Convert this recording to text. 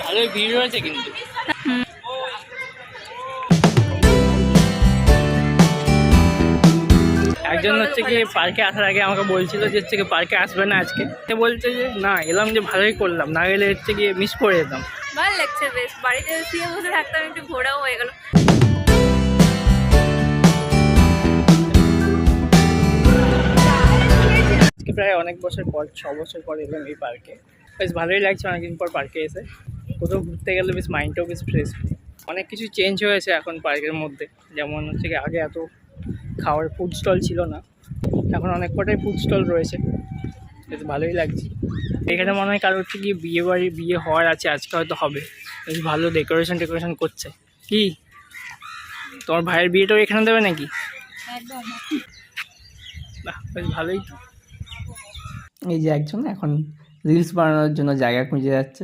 ভালোই ভিড় রয়েছে কিন্তু। একজন হচ্ছে কি পার্কে আসার আগে আমাকে বলছিল যে হচ্ছে কি পার্কে আসবে না আজকে, সে বলছে যে না এলাম যে ভালোই করলাম, না গেলে হচ্ছে গিয়ে মিস করে যেতাম। ভালো লাগছে বেশ, বাড়িতে শুয়ে বসে থাকতাম, একটু ঘোরাও হয়ে গেল। আজকে প্রায় অনেক বছর পর, 6 বছর পর এলাম এই পার্কে। বেশ ভালোই লাগছে অনেকদিন পর পার্কে এসে। কোথাও ঘুরতে গেলে বেশ মাইন্ডটাও বেশ ফ্রেশ। অনেক কিছু চেঞ্জ হয়েছে এখন পার্কের মধ্যে, যেমন হচ্ছে কি আগে এত খাওয়ার ফুড স্টল ছিল না, এখন অনেক কটাই ফুড স্টল রয়েছে, বেশ ভালোই লাগছে। এখানে মনে হয় কারোর হচ্ছে গিয়ে বিয়ে হওয়ার আছে, আজকে হয়তো হবে। বেশ ভালো ডেকোরেশন করছে। কি তোমার ভাইয়ের বিয়েটাও এখানে দেবে নাকি? একদম। বাহ, বেশ ভালোই তো। এই যে একজন এখন রিলস বানানোর জন্য জায়গা খুঁজে যাচ্ছে।